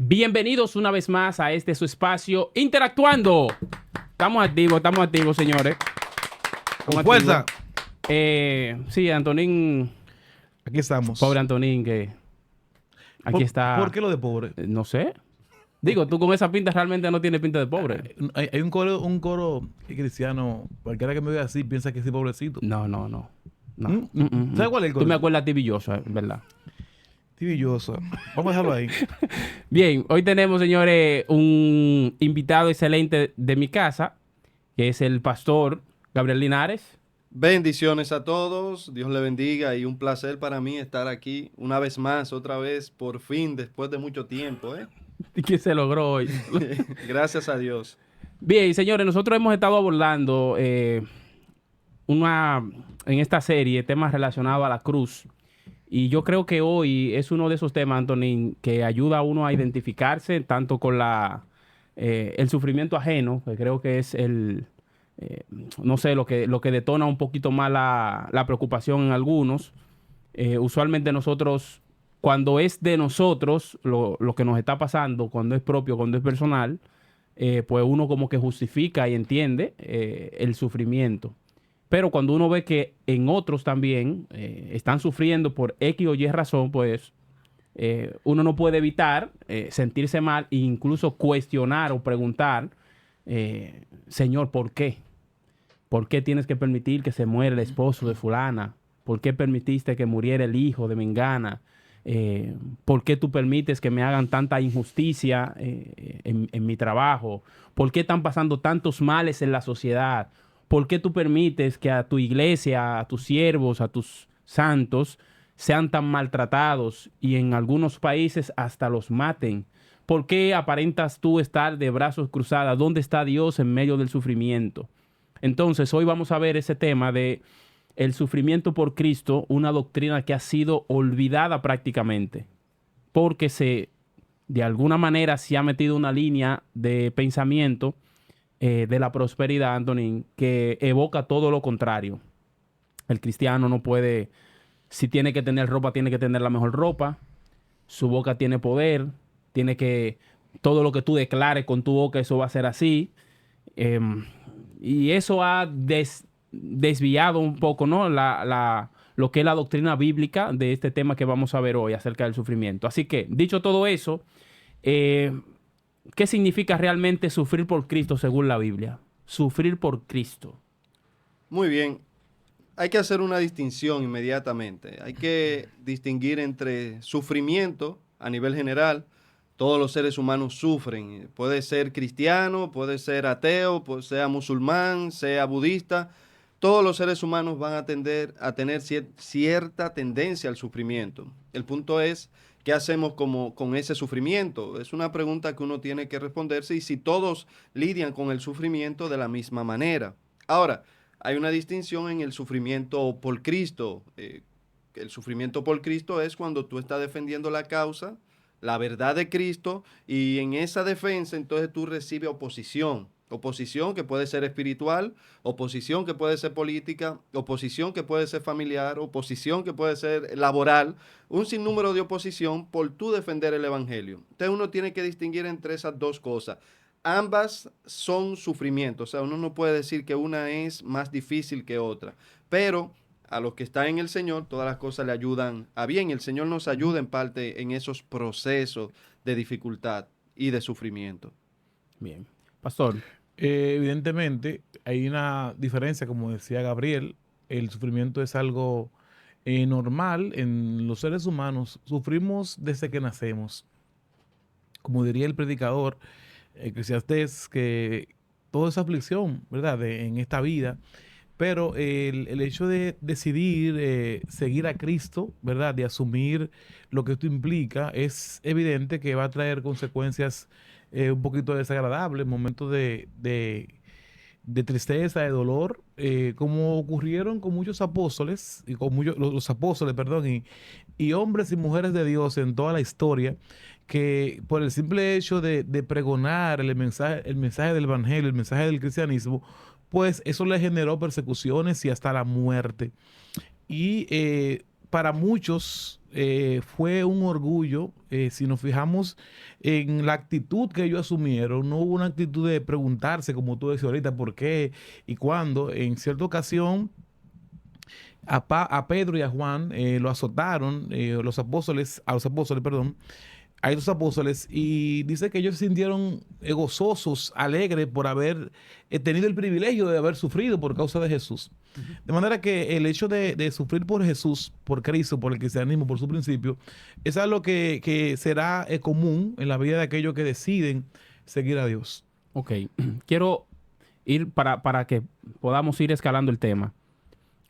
Bienvenidos una vez más a este su espacio Interactuando. Estamos activos, señores. Con fuerza. Sí, Antonín. Aquí estamos. Pobre Antonín, que aquí está. ¿Por qué lo de pobre? No sé. Digo, tú con esa pinta realmente no tienes pinta de pobre. Hay un coro cristiano, cualquiera que me vea así piensa que soy pobrecito. No. ¿Sabes cuál es el coro? Tú me acuerdas a ti, Villoso, ¿verdad? Tibilloso. Vamos a dejarlo ahí. Bien, hoy tenemos, señores, un invitado excelente de mi casa, que es el pastor Gabriel Linares. Bendiciones a todos, Dios le bendiga y un placer para mí estar aquí una vez más, otra vez, por fin, después de mucho tiempo, ¿eh? ¿Y qué se logró hoy? Gracias a Dios. Bien, señores, nosotros hemos estado abordando en esta serie temas relacionados a la cruz. Y yo creo que hoy es uno de esos temas, Antonín, que ayuda a uno a identificarse tanto con el sufrimiento ajeno, que creo que es no sé, lo que detona un poquito más la preocupación en algunos. Usualmente nosotros, cuando es de nosotros lo que nos está pasando, cuando es propio, cuando es personal, pues uno como que justifica y entiende el sufrimiento. Pero cuando uno ve que en otros también están sufriendo por X o Y razón, pues uno no puede evitar sentirse mal e incluso cuestionar o preguntar, Señor, ¿por qué? ¿Por qué tienes que permitir que se muera el esposo de fulana? ¿Por qué permitiste que muriera el hijo de Mengana? ¿Por qué tú permites que me hagan tanta injusticia en mi trabajo? ¿Por qué están pasando tantos males en la sociedad? ¿Por qué tú permites que a tu iglesia, a tus siervos, a tus santos sean tan maltratados y en algunos países hasta los maten? ¿Por qué aparentas tú estar de brazos cruzados? ¿Dónde está Dios en medio del sufrimiento? Entonces, hoy vamos a ver ese tema de el sufrimiento por Cristo, una doctrina que ha sido olvidada prácticamente, porque de alguna manera se ha metido una línea de pensamiento de la prosperidad, Antonín, que evoca todo lo contrario. El cristiano no puede, si tiene que tener ropa, tiene que tener la mejor ropa. Su boca tiene poder, todo lo que tú declares con tu boca, eso va a ser así. Y eso ha desviado un poco, ¿no? Lo que es la doctrina bíblica de este tema que vamos a ver hoy acerca del sufrimiento. Así que, dicho todo eso, ¿qué significa realmente sufrir por Cristo según la Biblia? Sufrir por Cristo. Muy bien, hay que hacer una distinción inmediatamente. Hay que distinguir entre sufrimiento a nivel general. Todos los seres humanos sufren. Puede ser cristiano, puede ser ateo, sea musulmán, sea budista. Todos los seres humanos van a tender a tener cierta tendencia al sufrimiento. El punto es, ¿qué hacemos con ese sufrimiento? Es una pregunta que uno tiene que responderse y si todos lidian con el sufrimiento de la misma manera. Ahora, hay una distinción en el sufrimiento por Cristo. El sufrimiento por Cristo es cuando tú estás defendiendo la causa, la verdad de Cristo, y en esa defensa entonces tú recibes oposición. Oposición que puede ser espiritual, oposición que puede ser política, oposición que puede ser familiar, oposición que puede ser laboral, un sinnúmero de oposición por tú defender el evangelio. Entonces uno tiene que distinguir entre esas dos cosas. Ambas son sufrimientos, o sea, uno no puede decir que una es más difícil que otra, pero a los que están en el Señor, todas las cosas le ayudan a bien. El Señor nos ayuda en parte en esos procesos de dificultad y de sufrimiento. Bien. Pastor. Evidentemente, hay una diferencia, como decía Gabriel. El sufrimiento es algo normal en los seres humanos. Sufrimos desde que nacemos. Como diría el predicador Eclesiastés, que toda esa aflicción, ¿verdad?, en esta vida. Pero el hecho de decidir seguir a Cristo, ¿verdad?, de asumir lo que esto implica, es evidente que va a traer consecuencias un poquito desagradables, momentos de tristeza, de dolor, como ocurrieron con muchos apóstoles, y con los apóstoles, perdón, y hombres y mujeres de Dios en toda la historia, que por el simple hecho de pregonar el mensaje del evangelio, el mensaje del cristianismo, pues eso le generó persecuciones y hasta la muerte. Y para muchos, fue un orgullo. Si nos fijamos en la actitud que ellos asumieron, no hubo una actitud de preguntarse, como tú decías ahorita, por qué y cuándo. En cierta ocasión, a Pedro y a Juan lo azotaron, a los apóstoles, perdón, a estos apóstoles, y dice que ellos se sintieron gozosos, alegres por haber tenido el privilegio de haber sufrido por causa de Jesús. De manera que el hecho de sufrir por Jesús, por Cristo, por el cristianismo, por su principio, es algo que será común en la vida de aquellos que deciden seguir a Dios. Ok, quiero ir para que podamos ir escalando el tema.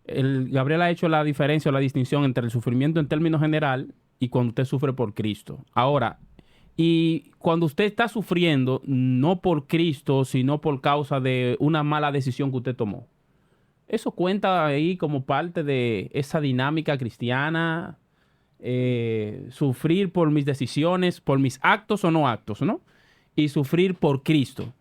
Gabriel ha hecho la diferencia o la distinción entre el sufrimiento en términos general y cuando usted sufre por Cristo. Ahora, y cuando usted está sufriendo, no por Cristo, sino por causa de una mala decisión que usted tomó. ¿Eso cuenta ahí como parte de esa dinámica cristiana? Sufrir por mis decisiones, por mis actos o no actos, ¿no? Y sufrir por Cristo.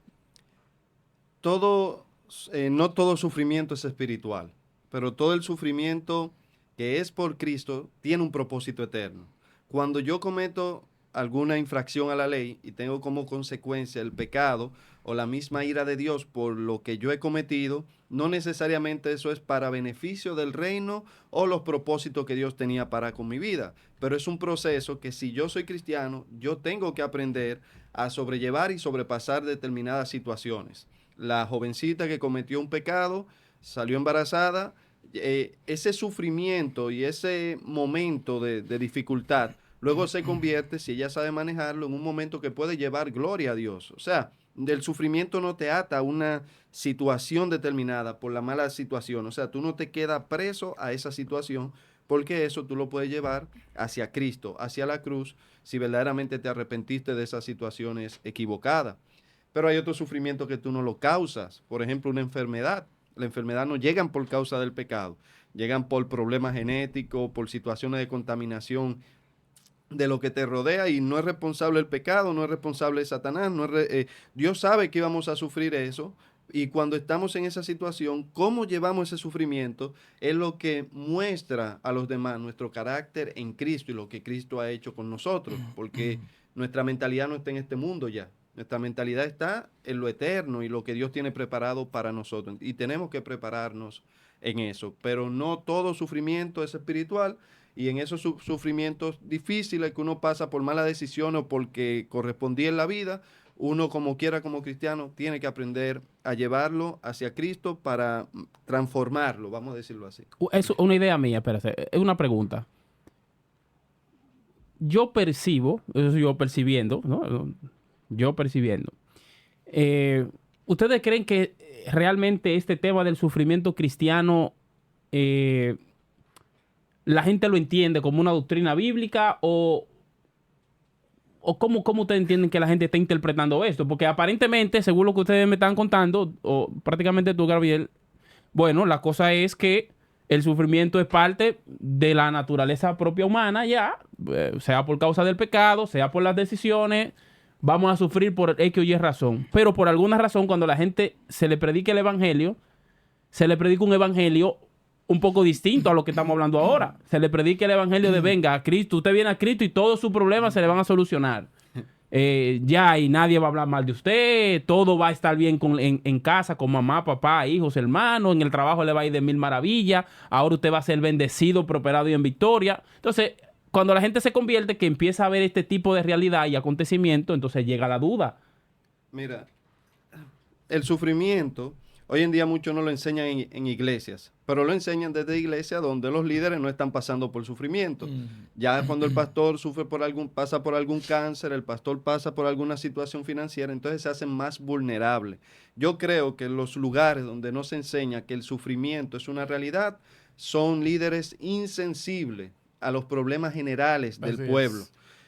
No todo sufrimiento es espiritual, pero todo el sufrimiento que es por Cristo tiene un propósito eterno. Cuando yo cometo alguna infracción a la ley y tengo como consecuencia el pecado o la misma ira de Dios por lo que yo he cometido, no necesariamente eso es para beneficio del reino o los propósitos que Dios tenía para con mi vida, pero es un proceso que si yo soy cristiano, yo tengo que aprender a sobrellevar y sobrepasar determinadas situaciones. La jovencita que cometió un pecado, salió embarazada, ese sufrimiento y ese momento de dificultad luego se convierte, si ella sabe manejarlo, en un momento que puede llevar gloria a Dios. O sea, el sufrimiento no te ata a una situación determinada por la mala situación. O sea, tú no te quedas preso a esa situación porque eso tú lo puedes llevar hacia Cristo, hacia la cruz, si verdaderamente te arrepentiste de esas situaciones equivocadas. Pero hay otros sufrimientos que tú no lo causas. Por ejemplo, una enfermedad. La enfermedad no llegan por causa del pecado. Llegan por problemas genéticos, por situaciones de contaminación de lo que te rodea, y no es responsable el pecado, no es responsable Satanás, Dios sabe que íbamos a sufrir eso, y cuando estamos en esa situación, cómo llevamos ese sufrimiento es lo que muestra a los demás nuestro carácter en Cristo y lo que Cristo ha hecho con nosotros, porque nuestra mentalidad no está en este mundo ya, nuestra mentalidad está en lo eterno y lo que Dios tiene preparado para nosotros, y tenemos que prepararnos en eso, pero no todo sufrimiento es espiritual. Y en esos sufrimientos difíciles que uno pasa por mala decisión o porque correspondía en la vida, uno como quiera como cristiano tiene que aprender a llevarlo hacia Cristo para transformarlo, vamos a decirlo así. Es una idea mía, espérate, es una pregunta. Yo percibo, eso soy yo percibiendo, ¿no? Yo percibiendo. ¿Ustedes creen que realmente este tema del sufrimiento cristiano la gente lo entiende como una doctrina bíblica o cómo ustedes entienden que la gente está interpretando esto? Porque aparentemente, según lo que ustedes me están contando, o prácticamente tú, Gabriel, bueno, la cosa es que el sufrimiento es parte de la naturaleza propia humana ya, sea por causa del pecado, sea por las decisiones, vamos a sufrir por X o Y razón. Pero por alguna razón, cuando la gente se le predica el evangelio, se le predica un evangelio un poco distinto a lo que estamos hablando ahora. Se le predica el evangelio de venga a Cristo, usted viene a Cristo y todos sus problemas se le van a solucionar. Ya, y nadie va a hablar mal de usted, todo va a estar bien en casa, con mamá, papá, hijos, hermanos, en el trabajo le va a ir de mil maravillas, ahora usted va a ser bendecido, prosperado y en victoria. Entonces, cuando la gente se convierte, que empieza a ver este tipo de realidad y acontecimiento, entonces llega la duda. Mira, el sufrimiento, hoy en día muchos no lo enseñan en iglesias, pero lo enseñan desde iglesias donde los líderes no están pasando por sufrimiento. Ya cuando el pastor pasa por algún cáncer, el pastor pasa por alguna situación financiera, entonces se hacen más vulnerables. Yo creo que los lugares donde no se enseña que el sufrimiento es una realidad, son líderes insensibles a los problemas generales del pueblo.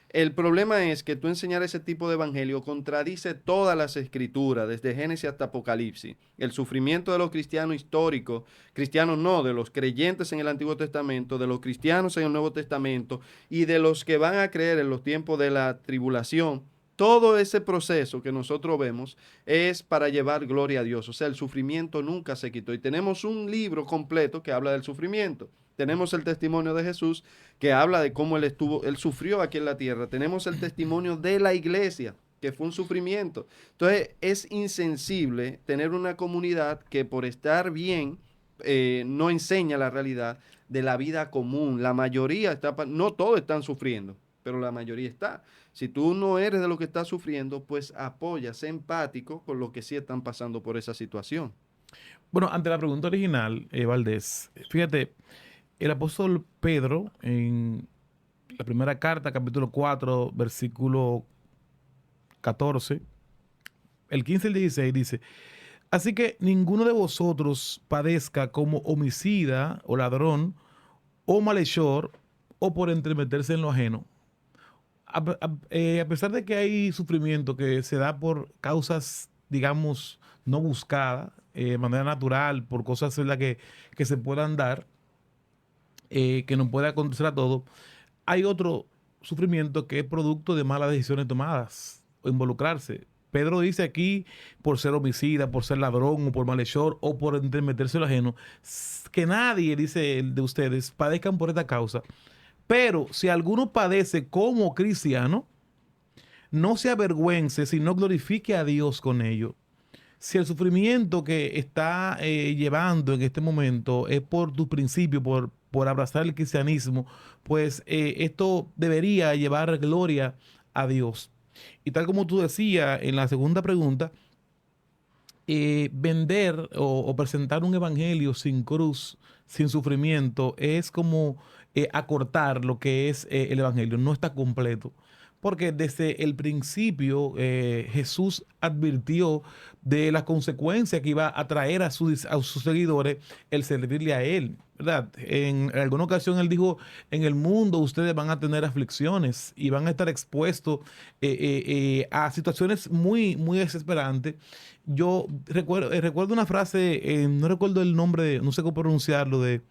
El problema es que tú enseñar ese tipo de evangelio contradice todas las escrituras, desde Génesis hasta Apocalipsis. El sufrimiento de los cristianos históricos, cristianos no, de los creyentes en el Antiguo Testamento, de los cristianos en el Nuevo Testamento y de los que van a creer en los tiempos de la tribulación, todo ese proceso que nosotros vemos es para llevar gloria a Dios. O sea, el sufrimiento nunca se quitó. Y tenemos un libro completo que habla del sufrimiento. tenemos el testimonio de Jesús que habla de cómo él sufrió aquí en la tierra. Tenemos el testimonio de la iglesia, que fue un sufrimiento. Entonces, es insensible tener una comunidad que por estar bien no enseña la realidad de la vida común. La mayoría no todos están sufriendo, pero la mayoría está. Si tú no eres de los que está sufriendo, pues apoya, sé empático con los que sí están pasando por esa situación. Bueno, ante la pregunta original, Valdés, fíjate, el apóstol Pedro en la primera carta, capítulo 4, versículo 14, el 15 y el 16 dice: así que ninguno de vosotros padezca como homicida o ladrón o malhechor o por entremeterse en lo ajeno. A pesar de que hay sufrimiento que se da por causas, digamos, no buscadas, de manera natural, por cosas, ¿verdad?, que se puedan dar, que no puede acontecer a todo, hay otro sufrimiento que es producto de malas decisiones tomadas o involucrarse. Pedro dice aquí, por ser homicida, por ser ladrón o por malhechor o por entremeterse en lo ajeno, que nadie, dice él, de ustedes, padezcan por esta causa. Pero si alguno padece como cristiano, no se avergüence, sino glorifique a Dios con ello. Si el sufrimiento que está llevando en este momento es por tu principio, por abrazar el cristianismo, pues esto debería llevar gloria a Dios. Y tal como tú decías en la segunda pregunta, vender o presentar un evangelio sin cruz, sin sufrimiento, es como acortar lo que es el evangelio. No está completo. Porque desde el principio Jesús advirtió de las consecuencias que iba a traer a sus seguidores el servirle a Él, ¿verdad? En alguna ocasión Él dijo: en el mundo ustedes van a tener aflicciones y van a estar expuestos a situaciones muy, muy desesperantes. Yo recuerdo una frase, no recuerdo el nombre, no sé cómo pronunciarlo, de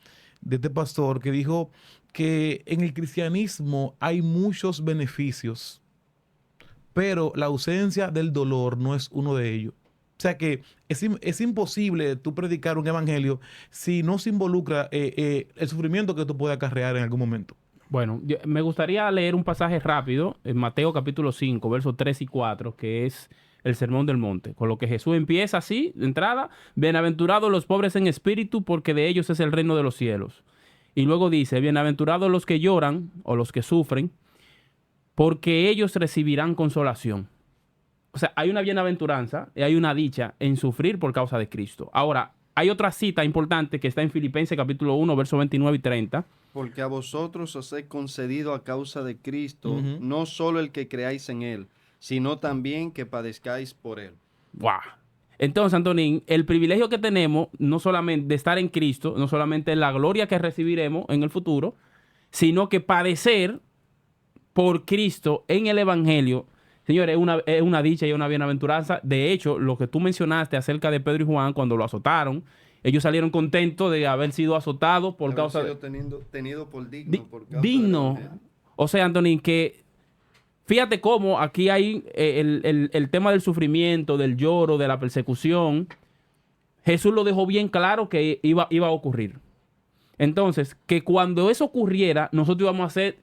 este pastor que dijo que en el cristianismo hay muchos beneficios, pero la ausencia del dolor no es uno de ellos. O sea que es imposible tú predicar un evangelio si no se involucra el sufrimiento que tú puedes acarrear en algún momento. Bueno, me gustaría leer un pasaje rápido en Mateo capítulo 5, versos 3 y 4, que es el Sermón del Monte. Con lo que Jesús empieza así, de entrada: bienaventurados los pobres en espíritu, porque de ellos es el reino de los cielos. Y luego dice: bienaventurados los que lloran o los que sufren, porque ellos recibirán consolación. O sea, hay una bienaventuranza y hay una dicha en sufrir por causa de Cristo. Ahora, hay otra cita importante que está en Filipenses capítulo 1, versos 29 y 30. Porque a vosotros os he concedido a causa de Cristo, no solo el que creáis en Él, sino también que padezcáis por Él. ¡Wow! Entonces, Antonín, el privilegio que tenemos, no solamente de estar en Cristo, no solamente la gloria que recibiremos en el futuro, sino que padecer por Cristo en el Evangelio, señores, es una dicha y una bienaventuranza. De hecho, lo que tú mencionaste acerca de Pedro y Juan cuando lo azotaron, ellos salieron contentos de haber sido azotados por causa de... tenido por digno. Por causa digno. O sea, Antonín, que fíjate cómo aquí hay el tema del sufrimiento, del lloro, de la persecución. Jesús lo dejó bien claro que iba a ocurrir. Entonces, que cuando eso ocurriera, nosotros íbamos a ser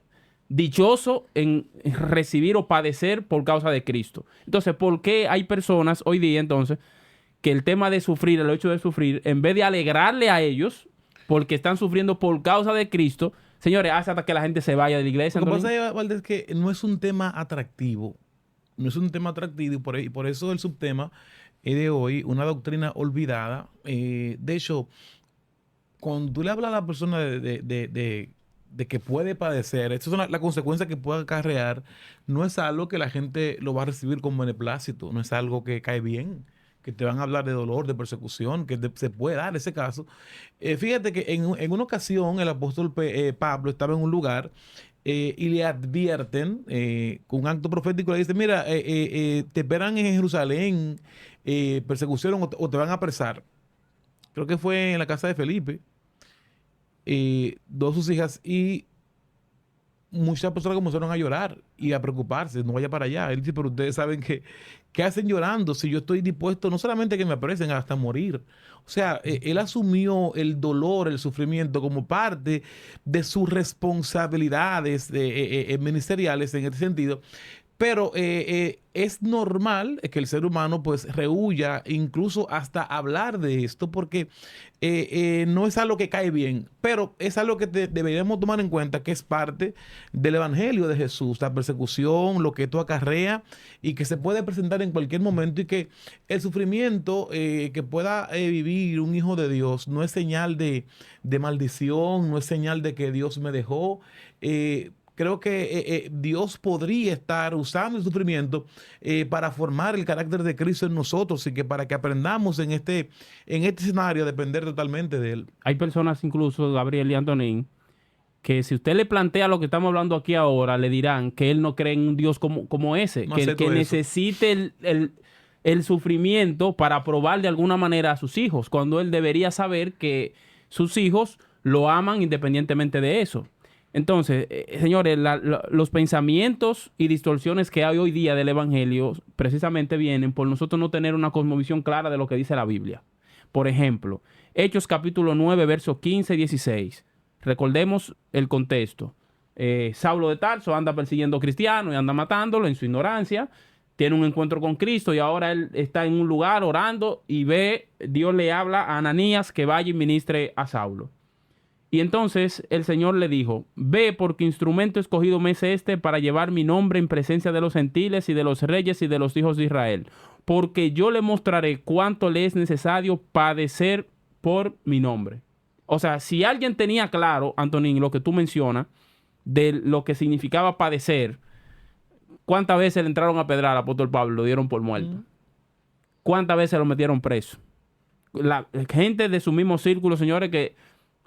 dichosos en recibir o padecer por causa de Cristo. Entonces, ¿por qué hay personas hoy día, entonces, que el tema de sufrir, el hecho de sufrir, en vez de alegrarle a ellos porque están sufriendo por causa de Cristo, señores, hace hasta que la gente se vaya de la iglesia? Lo que pasa, Valdés, es que no es un tema atractivo. No es un tema atractivo y por eso el subtema de hoy, una doctrina olvidada. De hecho, cuando tú le hablas a la persona de que puede padecer, esto es la consecuencia que puede acarrear, no es algo que la gente lo va a recibir con beneplácito, no es algo que cae bien, que te van a hablar de dolor, de persecución, que se puede dar ese caso. Fíjate que en una ocasión el apóstol Pablo estaba en un lugar y le advierten con un acto profético, le dice: mira, te esperan en Jerusalén persecución o te van a apresar. Creo que fue en la casa de Felipe. Dos de sus hijas, y muchas personas comenzaron a llorar y a preocuparse, no vaya para allá. Él dice, pero ustedes saben que, ¿qué hacen llorando si yo estoy dispuesto no solamente a que me aparecen, hasta morir? O sea, él asumió el dolor, el sufrimiento como parte de sus responsabilidades ministeriales en este sentido. Pero es normal que el ser humano pues rehúya incluso hasta hablar de esto porque no es algo que cae bien, pero es algo que deberíamos tomar en cuenta que es parte del evangelio de Jesús, la persecución, lo que esto acarrea y que se puede presentar en cualquier momento y que el sufrimiento que pueda vivir un hijo de Dios no es señal de maldición, no es señal de que Dios me dejó. Creo que Dios podría estar usando el sufrimiento para formar el carácter de Cristo en nosotros y que para que aprendamos en este escenario a depender totalmente de Él. Hay personas incluso, Gabriel y Antonín, que si usted le plantea lo que estamos hablando aquí ahora, le dirán que él no cree en un Dios como ese, No que acepto eso. necesite el sufrimiento para probar de alguna manera a sus hijos, cuando él debería saber que sus hijos lo aman independientemente de eso. Entonces, señores, los pensamientos y distorsiones que hay hoy día del Evangelio precisamente vienen por nosotros no tener una cosmovisión clara de lo que dice la Biblia. Por ejemplo, Hechos capítulo 9, versos 15 y 16. Recordemos el contexto. Saulo de Tarso anda persiguiendo cristianos y anda matándolo en su ignorancia. Tiene un encuentro con Cristo y ahora él está en un lugar orando y Dios le habla a Ananías que vaya y ministre a Saulo. Y entonces el Señor le dijo, ve porque instrumento escogido me es este para llevar mi nombre en presencia de los gentiles y de los reyes y de los hijos de Israel, porque yo le mostraré cuánto le es necesario padecer por mi nombre. O sea, si alguien tenía claro, Antonín, lo que tú mencionas, de lo que significaba padecer, ¿cuántas veces le entraron a pedrar al apóstol Pablo y lo dieron por muerto? ¿Cuántas veces lo metieron preso? La gente de su mismo círculo, señores, que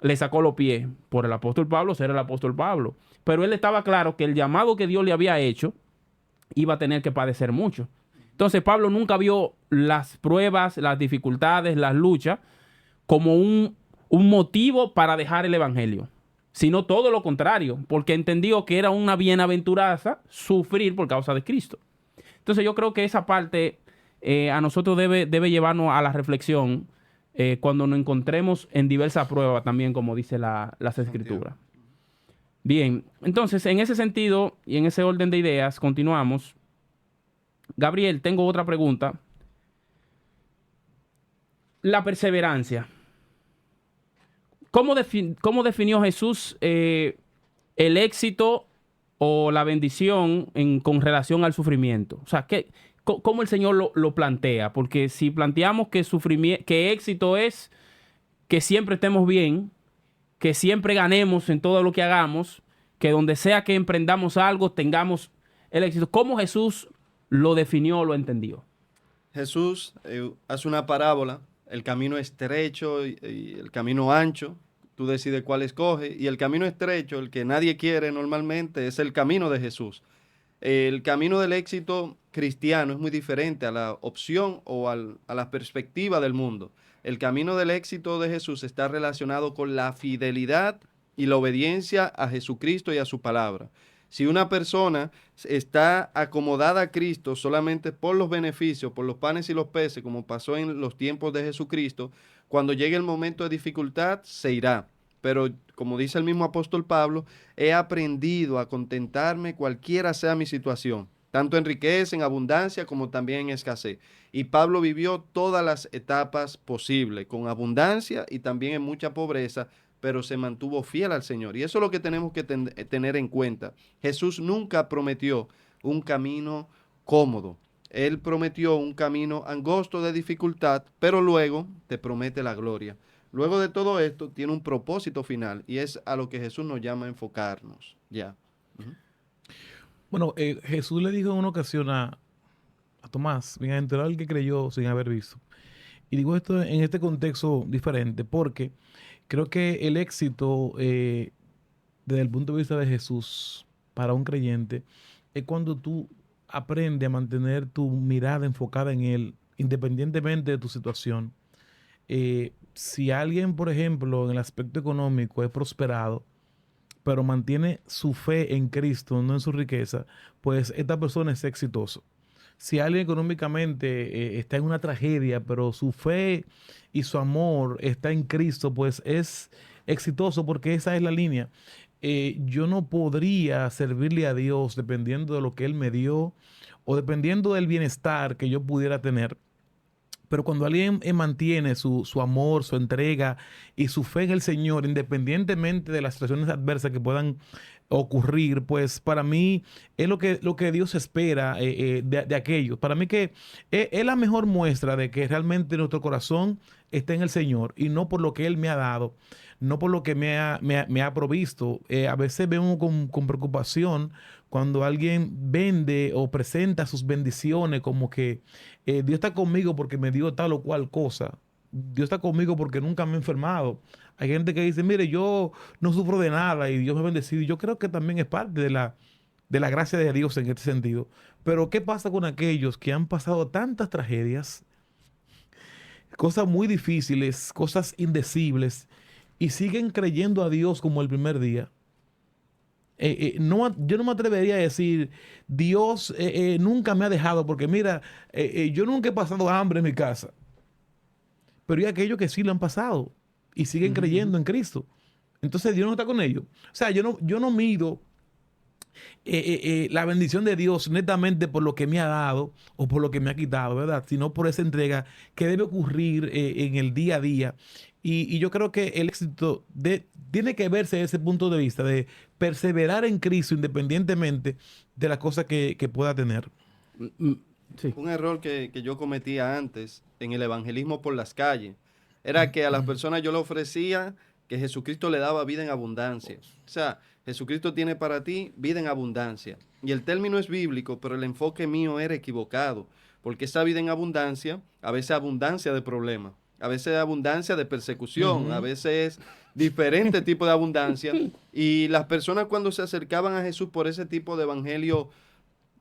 le sacó los pies por el apóstol Pablo, ser el apóstol Pablo. Pero él estaba claro que el llamado que Dios le había hecho iba a tener que padecer mucho. Entonces Pablo nunca vio las pruebas, las dificultades, las luchas como un motivo para dejar el evangelio, sino todo lo contrario, porque entendió que era una bienaventuranza sufrir por causa de Cristo. Entonces yo creo que esa parte a nosotros debe llevarnos a la reflexión cuando nos encontremos en diversas pruebas también, como dice las Escrituras. Bien, entonces en ese sentido y en ese orden de ideas continuamos. Gabriel, tengo otra pregunta. La perseverancia. ¿Cómo definió Jesús el éxito o la bendición con relación al sufrimiento? O sea, ¿cómo el Señor lo plantea? Porque si planteamos que éxito es que siempre estemos bien, que siempre ganemos en todo lo que hagamos, que donde sea que emprendamos algo tengamos el éxito. ¿Cómo Jesús lo definió o lo entendió? Jesús hace una parábola, el camino estrecho y el camino ancho, tú decides cuál escoge, y el camino estrecho, el que nadie quiere normalmente, es el camino de Jesús. El camino del éxito cristiano es muy diferente a la opción o a la perspectiva del mundo. El camino del éxito de Jesús está relacionado con la fidelidad y la obediencia a Jesucristo y a su palabra. Si una persona está acomodada a Cristo solamente por los beneficios, por los panes y los peces, como pasó en los tiempos de Jesucristo, cuando llegue el momento de dificultad, se irá. Pero, como dice el mismo apóstol Pablo, he aprendido a contentarme cualquiera sea mi situación, tanto en riqueza, en abundancia, como también en escasez. Y Pablo vivió todas las etapas posibles, con abundancia y también en mucha pobreza, pero se mantuvo fiel al Señor. Y eso es lo que tenemos que tener en cuenta. Jesús nunca prometió un camino cómodo. Él prometió un camino angosto de dificultad, pero luego te promete la gloria. Luego de todo esto, tiene un propósito final y es a lo que Jesús nos llama a enfocarnos. Ya. Bueno, Jesús le dijo en una ocasión a Tomás, bienaventurado el que creyó sin haber visto. Y digo esto en este contexto diferente porque creo que el éxito desde el punto de vista de Jesús para un creyente es cuando tú aprendes a mantener tu mirada enfocada en Él independientemente de tu situación. Si alguien, por ejemplo, en el aspecto económico es prosperado, pero mantiene su fe en Cristo, no en su riqueza, pues esta persona es exitoso. Si alguien económicamente está en una tragedia, pero su fe y su amor está en Cristo, pues es exitoso porque esa es la línea. Yo no podría servirle a Dios dependiendo de lo que Él me dio o dependiendo del bienestar que yo pudiera tener. Pero cuando alguien mantiene su amor, su entrega y su fe en el Señor, independientemente de las situaciones adversas que puedan ocurrir, pues para mí es lo que Dios espera de aquellos. Para mí que es la mejor muestra de que realmente nuestro corazón está en el Señor y no por lo que Él me ha dado, no por lo que me ha provisto. A veces vemos con preocupación cuando alguien vende o presenta sus bendiciones como que Dios está conmigo porque me dio tal o cual cosa. Dios está conmigo porque nunca me he enfermado. Hay gente que dice, mire, yo no sufro de nada y Dios me ha bendecido. Y yo creo que también es parte de la gracia de Dios en este sentido. Pero ¿qué pasa con aquellos que han pasado tantas tragedias, cosas muy difíciles, cosas indecibles, y siguen creyendo a Dios como el primer día? Yo no me atrevería a decir, Dios nunca me ha dejado, porque mira, yo nunca he pasado hambre en mi casa. Pero hay aquellos que sí lo han pasado y siguen Ujú, ujú. creyendo en Cristo. Entonces Dios no está con ellos. O sea, yo no mido la bendición de Dios netamente por lo que me ha dado o por lo que me ha quitado, ¿verdad? Sino por esa entrega que debe ocurrir en el día a día. Y yo creo que el éxito tiene que verse desde ese punto de vista de perseverar en Cristo independientemente de las cosas que pueda tener. Mm, mm, sí. Un error que yo cometía antes en el evangelismo por las calles era que a las personas yo le ofrecía que Jesucristo le daba vida en abundancia. O sea, Jesucristo tiene para ti vida en abundancia. Y el término es bíblico, pero el enfoque mío era equivocado, porque esa vida en abundancia, a veces abundancia de problemas, a veces abundancia de persecución, a Ujú. veces diferente tipo de abundancia. Y las personas cuando se acercaban a Jesús por ese tipo de evangelio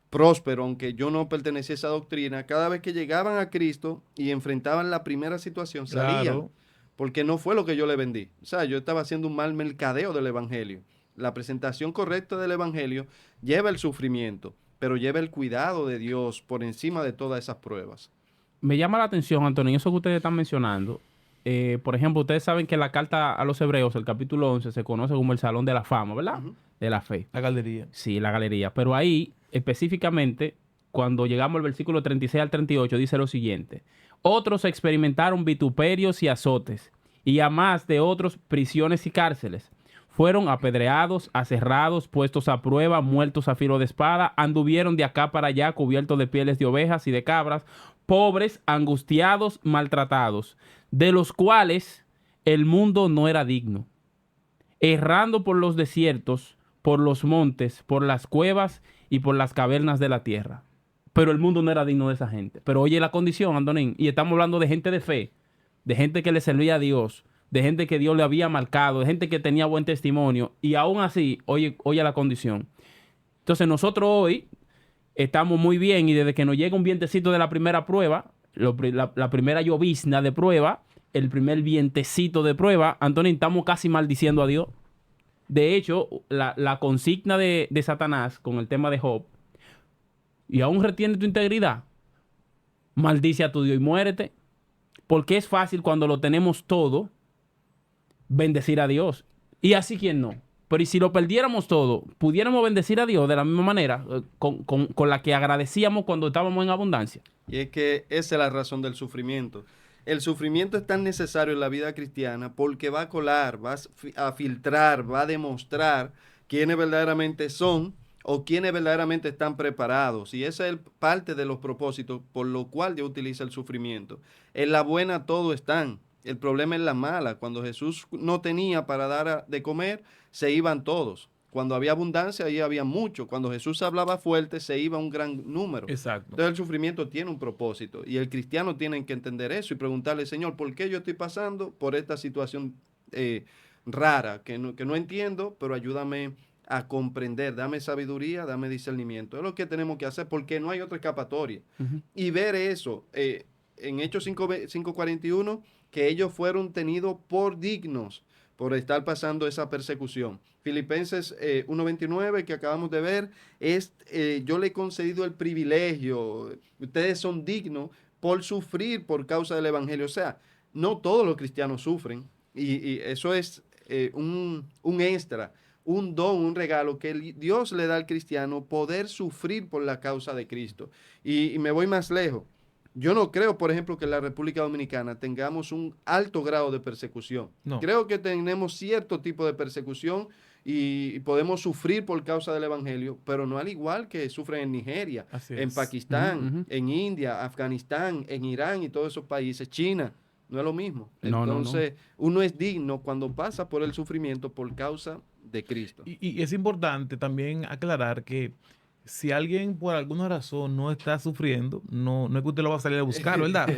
próspero, aunque yo no pertenecía a esa doctrina, cada vez que llegaban a Cristo y enfrentaban la primera situación, salían, Claro. porque no fue lo que yo le vendí. O sea, yo estaba haciendo un mal mercadeo del Evangelio. La presentación correcta del Evangelio lleva el sufrimiento, pero lleva el cuidado de Dios por encima de todas esas pruebas. Me llama la atención, Antonio, eso que ustedes están mencionando. Por ejemplo, ustedes saben que la carta a los Hebreos, el capítulo 11, se conoce como el Salón de la Fama, ¿verdad? Ujú. De la fe. La galería. Sí, la galería. Pero ahí, específicamente, cuando llegamos al versículo 36 al 38, dice lo siguiente. Otros experimentaron vituperios y azotes, y a más de otros prisiones y cárceles. Fueron apedreados, aserrados, puestos a prueba, muertos a filo de espada, anduvieron de acá para allá cubiertos de pieles de ovejas y de cabras, pobres, angustiados, maltratados, de los cuales el mundo no era digno, errando por los desiertos, por los montes, por las cuevas y por las cavernas de la tierra. Pero el mundo no era digno de esa gente. Pero oye la condición, Antonín, y estamos hablando de gente de fe, de gente que le servía a Dios, de gente que Dios le había marcado, de gente que tenía buen testimonio, y aún así, oye la condición. Entonces nosotros hoy estamos muy bien y desde que nos llega un vientecito de la primera prueba, la primera llovizna de prueba, el primer vientecito de prueba, Antonín, estamos casi maldiciendo a Dios. De hecho, la consigna de Satanás con el tema de Job, y aún retiene tu integridad, maldice a tu Dios y muérete. Porque es fácil cuando lo tenemos todo, bendecir a Dios. Y así quien no. Pero ¿y si lo perdiéramos todo, pudiéramos bendecir a Dios de la misma manera, con la que agradecíamos cuando estábamos en abundancia? Y es que esa es la razón del sufrimiento. El sufrimiento es tan necesario en la vida cristiana porque va a colar, a filtrar, va a demostrar quiénes verdaderamente son o quiénes verdaderamente están preparados. Y esa es parte de los propósitos por lo cual Dios utiliza el sufrimiento. En la buena todo están. El problema es la mala. Cuando Jesús no tenía para dar de comer, se iban todos. Cuando había abundancia, ahí había mucho. Cuando Jesús hablaba fuerte, se iba un gran número. Exacto. Entonces el sufrimiento tiene un propósito y el cristiano tiene que entender eso y preguntarle, Señor, ¿por qué yo estoy pasando por esta situación rara que no entiendo, pero ayúdame a comprender, dame sabiduría, dame discernimiento? Es lo que tenemos que hacer porque no hay otra escapatoria. Ujú. Y ver eso en Hechos 5:41, que ellos fueron tenidos por dignos por estar pasando esa persecución. Filipenses 1:29 que acabamos de ver es, yo le he concedido el privilegio, ustedes son dignos por sufrir por causa del evangelio. O sea, no todos los cristianos sufren y eso es un extra, un don, un regalo que Dios le da al cristiano, poder sufrir por la causa de Cristo. Y me voy más lejos. Yo no creo, por ejemplo, que en la República Dominicana tengamos un alto grado de persecución. No. Creo que tenemos cierto tipo de persecución y podemos sufrir por causa del Evangelio, pero no al igual que sufren en Nigeria, Así en es. Pakistán, en India, Afganistán, en Irán y todos esos países, China. No es lo mismo. No, Entonces, uno es digno cuando pasa por el sufrimiento por causa de Cristo. Y es importante también aclarar que si alguien por alguna razón no está sufriendo, no es que usted lo va a salir a buscar, ¿verdad?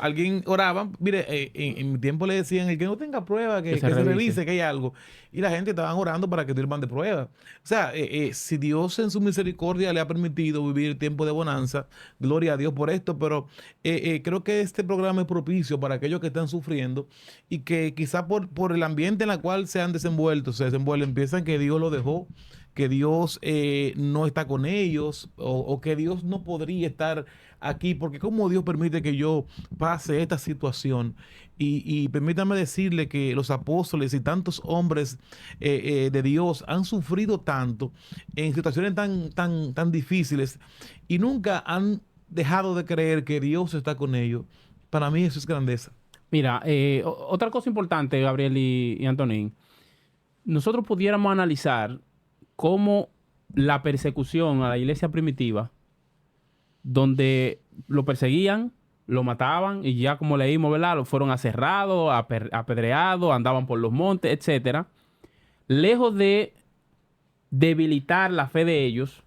Alguien oraba, mire, en mi tiempo le decían, el que no tenga prueba, que se revise, que hay algo. Y la gente estaba orando para que sirvan de prueba. O sea, si Dios en su misericordia le ha permitido vivir tiempo de bonanza, gloria a Dios por esto, pero creo que este programa es propicio para aquellos que están sufriendo y que quizá por el ambiente en el cual se desenvuelven, piensan que Dios lo dejó, que Dios no está con ellos o que Dios no podría estar aquí, porque cómo Dios permite que yo pase esta situación. Y permítame decirle que los apóstoles y tantos hombres de Dios han sufrido tanto en situaciones tan difíciles y nunca han dejado de creer que Dios está con ellos. Para mí eso es grandeza. Mira, otra cosa importante, Gabriel y Antonín, nosotros pudiéramos analizar cómo la persecución a la iglesia primitiva, donde lo perseguían, lo mataban y ya como leímos, ¿verdad? Lo fueron aserrados, apedreados, andaban por los montes, etcétera. Lejos de debilitar la fe de ellos,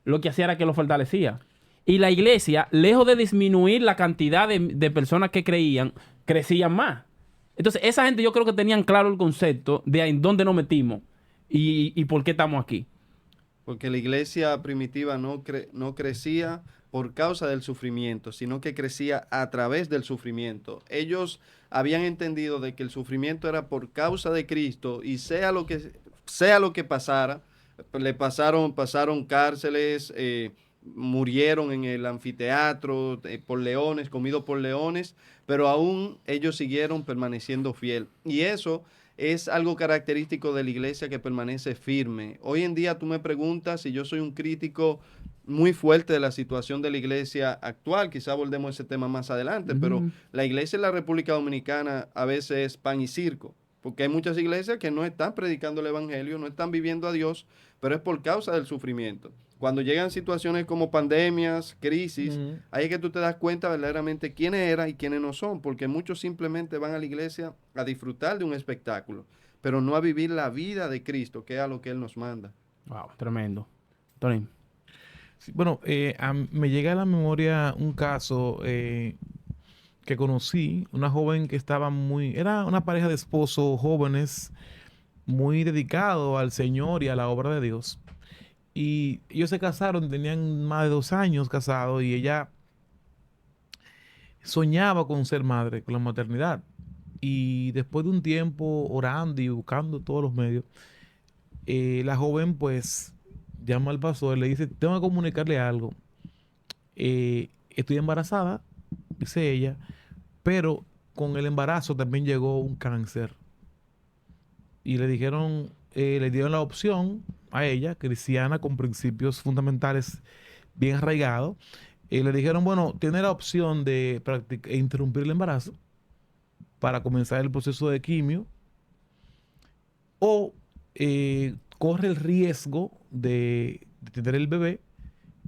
lo que hacía era que lo fortalecía. Y la iglesia, lejos de disminuir la cantidad de personas que creían, crecían más. Entonces, esa gente yo creo que tenían claro el concepto de en dónde nos metimos y por qué estamos aquí. Porque la iglesia primitiva no crecía por causa del sufrimiento, sino que crecía a través del sufrimiento. Ellos habían entendido de que el sufrimiento era por causa de Cristo y sea lo que pasara, pasaron cárceles, murieron en el anfiteatro por leones, comidos por leones, pero aún ellos siguieron permaneciendo fiel. Y eso es algo característico de la iglesia que permanece firme. Hoy en día tú me preguntas si yo soy un crítico muy fuerte de la situación de la iglesia actual. Quizá abordemos ese tema más adelante, pero la iglesia en la República Dominicana a veces es pan y circo, porque hay muchas iglesias que no están predicando el evangelio, no están viviendo a Dios, pero es por causa del sufrimiento. Cuando llegan situaciones como pandemias, crisis, ahí es que tú te das cuenta verdaderamente quiénes eran y quiénes no son, porque muchos simplemente van a la iglesia a disfrutar de un espectáculo, pero no a vivir la vida de Cristo, que es a lo que Él nos manda. Wow, tremendo. Tony. Sí, bueno, me llega a la memoria un caso que conocí, una joven que era una pareja de esposos jóvenes muy dedicados al Señor y a la obra de Dios. Y ellos se casaron, tenían más de 2 años casados y ella soñaba con ser madre, con la maternidad. Y después de un tiempo orando y buscando todos los medios, la joven pues llama al pastor y le dice, tengo que comunicarle algo. Estoy embarazada, dice ella, pero con el embarazo también llegó un cáncer. Y le dijeron, le dieron la opción a ella, cristiana, con principios fundamentales bien arraigados. Le dijeron, bueno, tiene la opción de interrumpir el embarazo para comenzar el proceso de quimio o corre el riesgo de tener el bebé,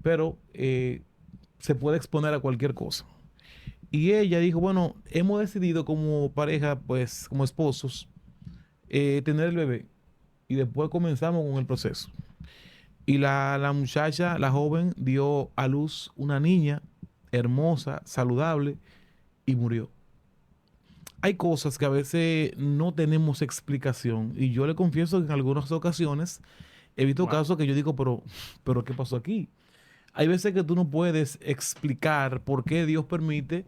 pero se puede exponer a cualquier cosa. Y ella dijo, bueno, hemos decidido como pareja, pues como esposos, tener el bebé. Y después comenzamos con el proceso. Y la muchacha, la joven, dio a luz una niña hermosa, saludable, y murió. Hay cosas que a veces no tenemos explicación. Y yo le confieso que en algunas ocasiones he visto casos que yo digo, pero ¿qué pasó aquí? Hay veces que tú no puedes explicar por qué Dios permite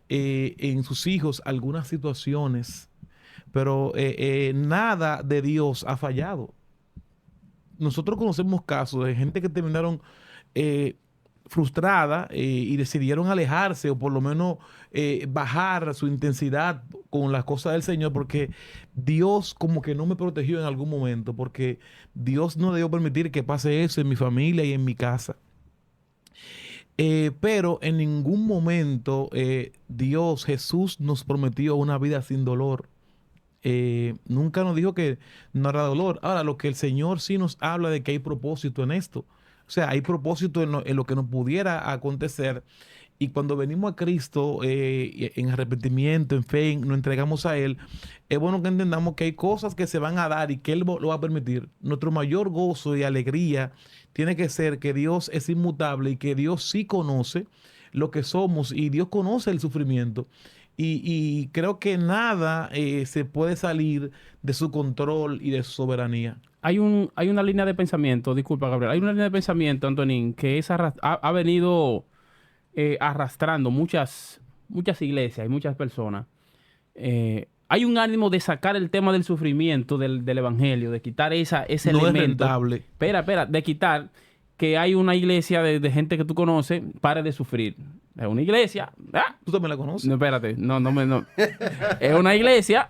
en sus hijos algunas situaciones pero nada de Dios ha fallado. Nosotros conocemos casos de gente que terminaron frustrada y decidieron alejarse o por lo menos bajar su intensidad con las cosas del Señor porque Dios como que no me protegió en algún momento, porque Dios no debió permitir que pase eso en mi familia y en mi casa. Pero en ningún momento Dios, Jesús nos prometió una vida sin dolor. Nunca nos dijo que no habrá dolor. Ahora, lo que el Señor sí nos habla de que hay propósito en esto. O sea, hay propósito en lo que nos pudiera acontecer. Y cuando venimos a Cristo en arrepentimiento, en fe, nos entregamos a Él, es bueno que entendamos que hay cosas que se van a dar y que Él lo va a permitir. Nuestro mayor gozo y alegría tiene que ser que Dios es inmutable y que Dios sí conoce lo que somos y Dios conoce el sufrimiento. Y creo que nada se puede salir de su control y de su soberanía. Hay una línea de pensamiento, disculpa, Gabriel, hay una línea de pensamiento, Antonín, que ha venido arrastrando muchas iglesias y muchas personas. Hay un ánimo de sacar el tema del sufrimiento del evangelio, de quitar ese No elemento. es rentable. Espera, de quitar que hay una iglesia de gente que tú conoces, pare de sufrir. Es una iglesia. ¿Tú también la conoces? No, espérate, no. Es una iglesia,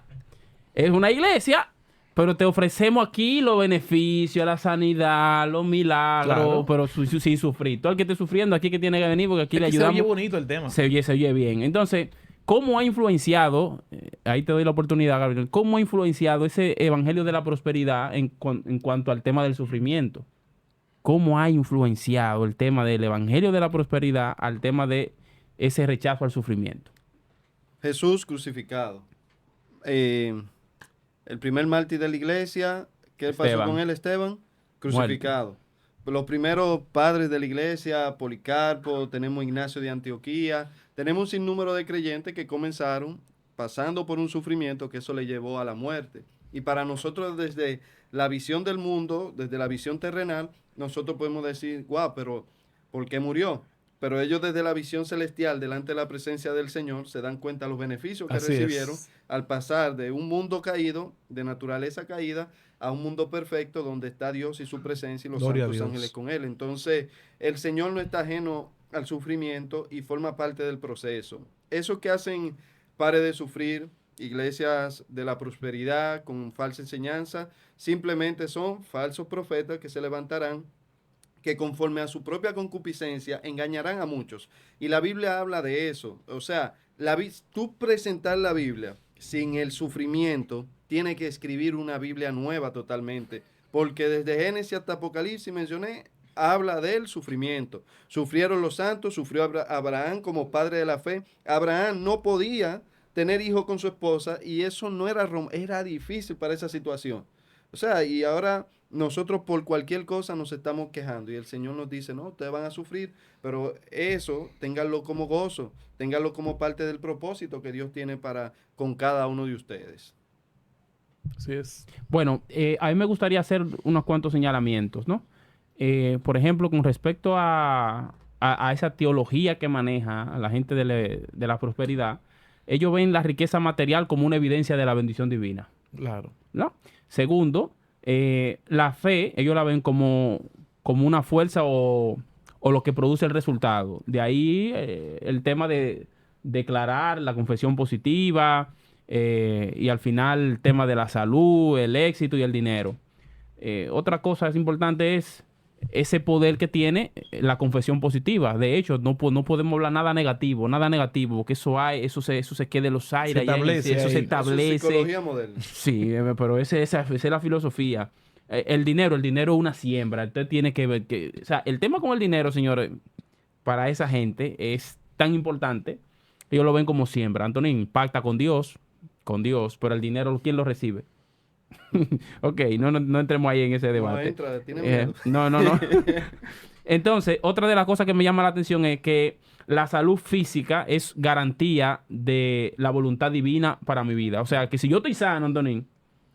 pero te ofrecemos aquí los beneficios, la sanidad, los milagros, Claro. pero sin sufrir. Todo el que esté sufriendo aquí que tiene que venir, porque aquí le Es que ayudamos. se oye bonito el tema. Se oye bien. Entonces, ¿cómo ha influenciado, ahí te doy la oportunidad, Gabriel, cómo ha influenciado ese evangelio de la prosperidad en cuanto al tema del sufrimiento? ¿Cómo ha influenciado el tema del evangelio de la prosperidad al tema de ese rechazo al sufrimiento? Jesús crucificado. El primer mártir de la iglesia, ¿qué pasó Esteban. con él, Esteban? Crucificado. Los primeros padres de la iglesia, Policarpo, tenemos Ignacio de Antioquía, tenemos un sinnúmero de creyentes que comenzaron pasando por un sufrimiento que eso le llevó a la muerte. Y para nosotros desde la visión del mundo, desde la visión terrenal, nosotros podemos decir, wow, pero ¿por qué murió? Pero ellos desde la visión celestial, delante de la presencia del Señor, se dan cuenta de los beneficios que Así recibieron es. al pasar de un mundo caído, de naturaleza caída, a un mundo perfecto donde está Dios y su presencia y los Gloria a santos Dios. ángeles con Él. Entonces, el Señor no está ajeno al sufrimiento y forma parte del proceso. Eso que hacen pare de sufrir, iglesias de la prosperidad con falsa enseñanza, simplemente son falsos profetas que se levantarán, que conforme a su propia concupiscencia engañarán a muchos. Y la Biblia habla de eso. O sea, tú presentar la Biblia sin el sufrimiento, tiene que escribir una Biblia nueva totalmente. Porque desde Génesis hasta Apocalipsis mencioné, habla del sufrimiento. Sufrieron los santos, sufrió Abraham como padre de la fe. Abraham no podía tener hijos con su esposa y eso no era difícil para esa situación. O sea, y ahora nosotros por cualquier cosa nos estamos quejando y el Señor nos dice, no, ustedes van a sufrir, pero eso ténganlo como gozo, ténganlo como parte del propósito que Dios tiene con cada uno de ustedes. Así es. Bueno, a mí me gustaría hacer unos cuantos señalamientos, ¿no? Por ejemplo, con respecto a esa teología que maneja la gente de la prosperidad, ellos ven la riqueza material como una evidencia de la bendición divina, Claro. ¿no? Segundo, la fe, ellos la ven como una fuerza o lo que produce el resultado. De ahí el tema de declarar la confesión positiva y al final el tema de la salud, el éxito y el dinero. Otra cosa es importante es ese poder que tiene la confesión positiva. De hecho, no podemos hablar nada negativo, porque eso se queda en los aires. Eso se ahí. establece. Eso es psicología moderna. Sí, pero esa es la filosofía. El dinero es una siembra. Usted tiene que ver o sea, el tema con el dinero, señores, para esa gente es tan importante. Ellos lo ven como siembra. Antonín, pacta con Dios, pero el dinero, ¿quién lo recibe? Ok, no entremos ahí en ese debate. No entra, tiene miedo. No. Entonces, otra de las cosas que me llama la atención es que la salud física es garantía de la voluntad divina para mi vida. O sea, que si yo estoy sano, Antonín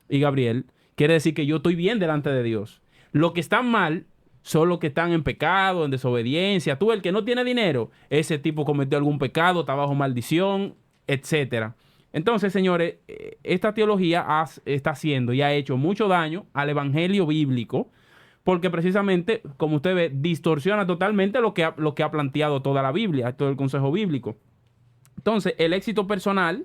y Gabriel, quiere decir que yo estoy bien delante de Dios. Los que están mal son los que están en pecado, en desobediencia. Tú, el que no tiene dinero, ese tipo cometió algún pecado, está bajo maldición, etcétera. Entonces, señores, esta teología está haciendo y ha hecho mucho daño al evangelio bíblico, porque precisamente, como usted ve, distorsiona totalmente lo que ha planteado toda la Biblia, todo el consejo bíblico. Entonces, el éxito personal,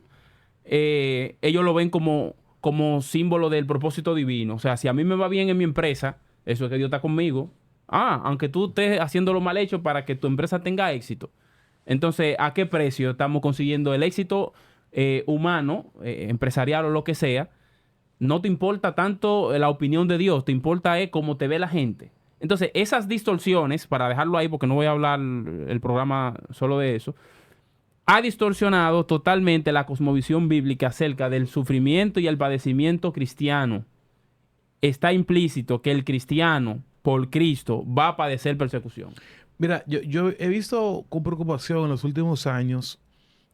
ellos lo ven como símbolo del propósito divino. O sea, si a mí me va bien en mi empresa, eso es que Dios está conmigo. Aunque tú estés haciendo lo mal hecho para que tu empresa tenga éxito. Entonces, ¿a qué precio estamos consiguiendo el éxito humano, empresarial o lo que sea? No te importa tanto la opinión de Dios, te importa cómo te ve la gente. Entonces, esas distorsiones, para dejarlo ahí, porque no voy a hablar el programa solo de eso, ha distorsionado totalmente la cosmovisión bíblica acerca del sufrimiento y el padecimiento cristiano. Está implícito que el cristiano, por Cristo, va a padecer persecución. Mira, yo he visto con preocupación en los últimos años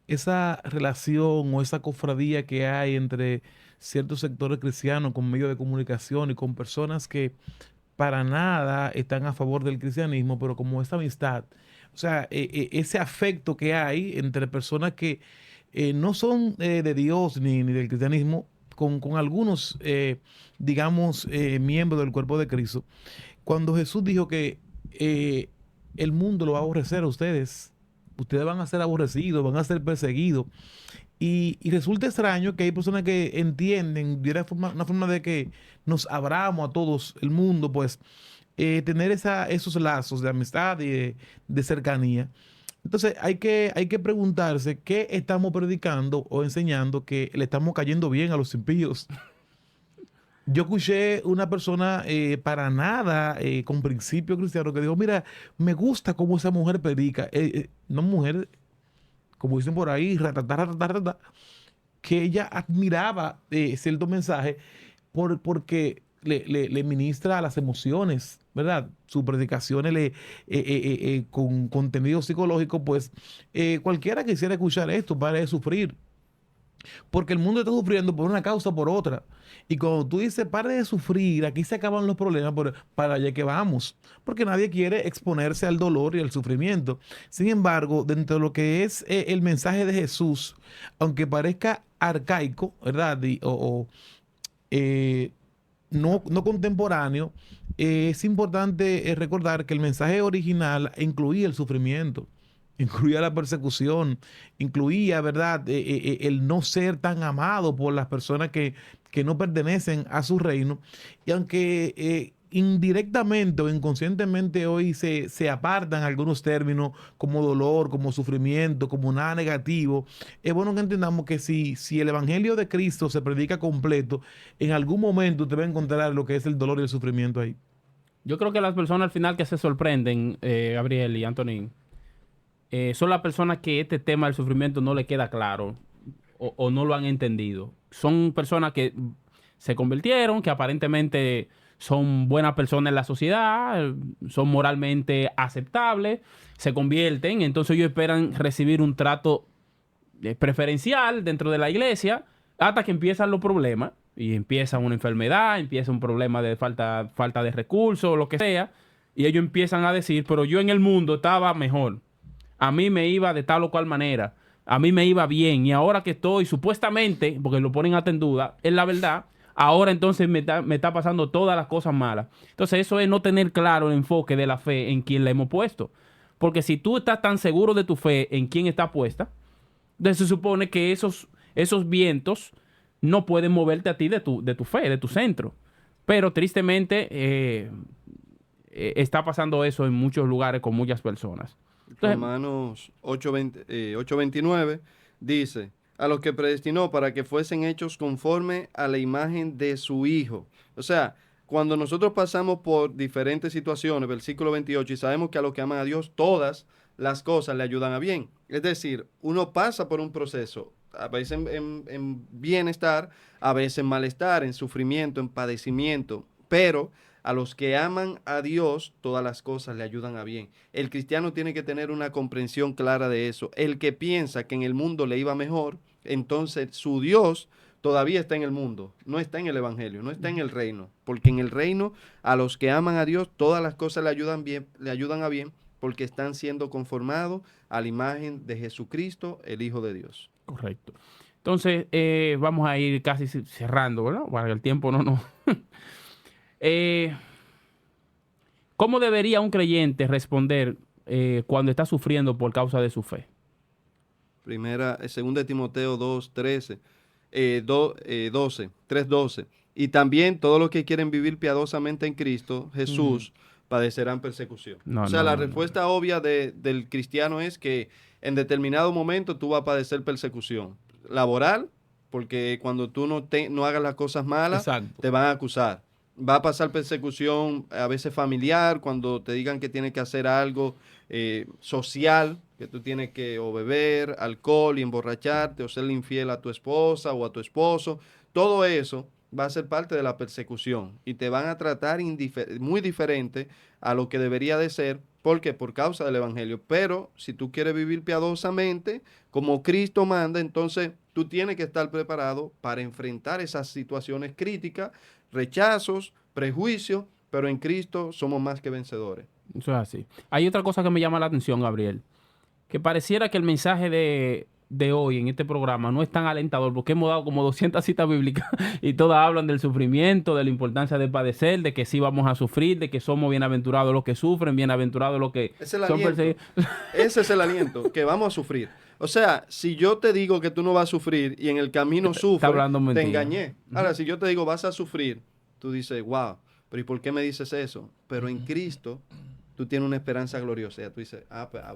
esa relación o esa cofradía que hay entre ciertos sectores cristianos con medios de comunicación y con personas que para nada están a favor del cristianismo, pero como esa amistad, o sea, ese afecto que hay entre personas que no son de Dios ni del cristianismo, con algunos, digamos, miembros del cuerpo de Cristo. Cuando Jesús dijo que el mundo lo va a aborrecer a ustedes, ustedes van a ser aborrecidos, van a ser perseguidos. Y resulta extraño que hay personas que entienden de una forma de que nos abramos a todos el mundo, pues tener esos lazos de amistad y de cercanía. Entonces hay que preguntarse qué estamos predicando o enseñando que le estamos cayendo bien a los impíos. Yo escuché una persona para nada con principio cristiano que dijo, mira, me gusta cómo esa mujer predica. No mujer, como dicen por ahí, ratatá, ratatá, ratatá, que ella admiraba cierto mensaje porque le ministra a las emociones, ¿verdad? Sus predicaciones con contenido psicológico, pues cualquiera que quisiera escuchar esto para de sufrir. Porque el mundo está sufriendo por una causa o por otra. Y cuando tú dices, pare de sufrir, aquí se acaban los problemas, para allá que vamos. Porque nadie quiere exponerse al dolor y al sufrimiento. Sin embargo, dentro de lo que es el mensaje de Jesús, aunque parezca arcaico, ¿verdad? Eh, no contemporáneo, es importante recordar que el mensaje original incluía el sufrimiento, incluía la persecución, incluía, ¿verdad?, el no ser tan amado por las personas que no pertenecen a su reino. Y aunque indirectamente o inconscientemente hoy se apartan algunos términos como dolor, como sufrimiento, como nada negativo, es bueno que entendamos que si el Evangelio de Cristo se predica completo, en algún momento usted va a encontrar lo que es el dolor y el sufrimiento ahí. Yo creo que las personas al final que se sorprenden, Gabriel y Antonín, son las personas que este tema del sufrimiento no le queda claro o no lo han entendido. Son personas que se convirtieron, que aparentemente son buenas personas en la sociedad, son moralmente aceptables, se convierten, entonces ellos esperan recibir un trato preferencial dentro de la iglesia hasta que empiezan los problemas y empieza una enfermedad, empieza un problema de falta de recursos, lo que sea, y ellos empiezan a decir, pero yo en el mundo estaba mejor. A mí me iba de tal o cual manera. A mí me iba bien. Y ahora que estoy, supuestamente, porque lo ponen hasta en duda, es la verdad, ahora entonces me está pasando todas las cosas malas. Entonces eso es no tener claro el enfoque de la fe en quien la hemos puesto. Porque si tú estás tan seguro de tu fe en quién está puesta, entonces se supone que esos vientos no pueden moverte a ti de tu fe, de tu centro. Pero tristemente está pasando eso en muchos lugares con muchas personas. Entonces, Romanos 8:29 dice, a los que predestinó para que fuesen hechos conforme a la imagen de su Hijo. O sea, cuando nosotros pasamos por diferentes situaciones, versículo 28, y sabemos que a los que aman a Dios, todas las cosas le ayudan a bien. Es decir, uno pasa por un proceso, a veces en bienestar, a veces en malestar, en sufrimiento, en padecimiento, pero a los que aman a Dios, todas las cosas le ayudan a bien. El cristiano tiene que tener una comprensión clara de eso. El que piensa que en el mundo le iba mejor, entonces su Dios todavía está en el mundo, no está en el evangelio, no está en el reino, porque en el reino a los que aman a Dios, todas las cosas le ayudan a bien, porque están siendo conformados a la imagen de Jesucristo, el Hijo de Dios. correcto. Entonces, vamos a ir casi cerrando, ¿verdad? Para que el tiempo no. Eh, ¿Cómo debería un creyente responder cuando está sufriendo por causa de su fe? Segunda de Timoteo 2:13, 12, 3:12. Y también todos los que quieren vivir piadosamente en Cristo Jesús padecerán persecución. No, O sea, no, la no, no. respuesta obvia del cristiano es que en determinado momento tú vas a padecer persecución laboral, porque cuando tú no hagas las cosas malas, Exacto. te van a acusar. Va a pasar persecución a veces familiar, cuando te digan que tienes que hacer algo social, que tú tienes que o beber alcohol y emborracharte, o serle infiel a tu esposa o a tu esposo. Todo eso va a ser parte de la persecución y te van a tratar muy diferente a lo que debería de ser. ¿Por qué? Por causa del Evangelio. Pero si tú quieres vivir piadosamente, como Cristo manda, entonces tú tienes que estar preparado para enfrentar esas situaciones críticas, rechazos, prejuicios, pero en Cristo somos más que vencedores. Eso es así. Hay otra cosa que me llama la atención, Gabriel, que pareciera que el mensaje de hoy en este programa no es tan alentador, porque hemos dado como 200 citas bíblicas y todas hablan del sufrimiento, de la importancia de padecer, de que sí vamos a sufrir, de que somos bienaventurados los que sufren, bienaventurados los que Es el son aliento. perseguidos. Ese es el aliento, que vamos a sufrir. O sea, si yo te digo que tú no vas a sufrir y en el camino sufres, hablando te mentira. engañé. Ahora, si yo te digo vas a sufrir, tú dices, wow, pero ¿y por qué me dices eso? Pero en Cristo tú tienes una esperanza gloriosa. Ya tú dices,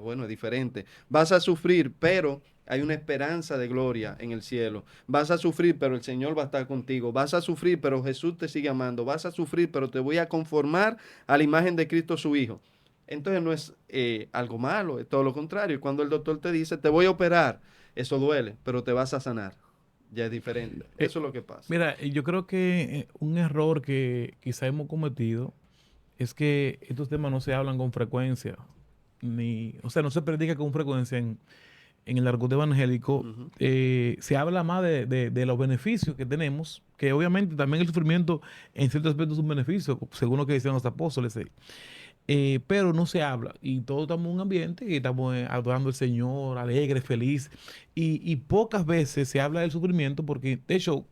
bueno, es diferente. Vas a sufrir, pero hay una esperanza de gloria en el cielo. Vas a sufrir, pero el Señor va a estar contigo. Vas a sufrir, pero Jesús te sigue amando. Vas a sufrir, pero te voy a conformar a la imagen de Cristo su Hijo. Entonces no es algo malo, es todo lo contrario. Cuando el doctor te dice, te voy a operar, eso duele, pero te vas a sanar. Ya es diferente. Eso es lo que pasa. Mira, yo creo que un error que quizá hemos cometido es que estos temas no se hablan con frecuencia, o sea, no se predica con frecuencia en el argot evangélico. Se habla más de los beneficios que tenemos, que obviamente también el sufrimiento en ciertos aspectos es un beneficio, según lo que decían los apóstoles. Pero no se habla y todos estamos en un ambiente y estamos adorando al Señor, alegre, feliz, y pocas veces se habla del sufrimiento porque, de hecho,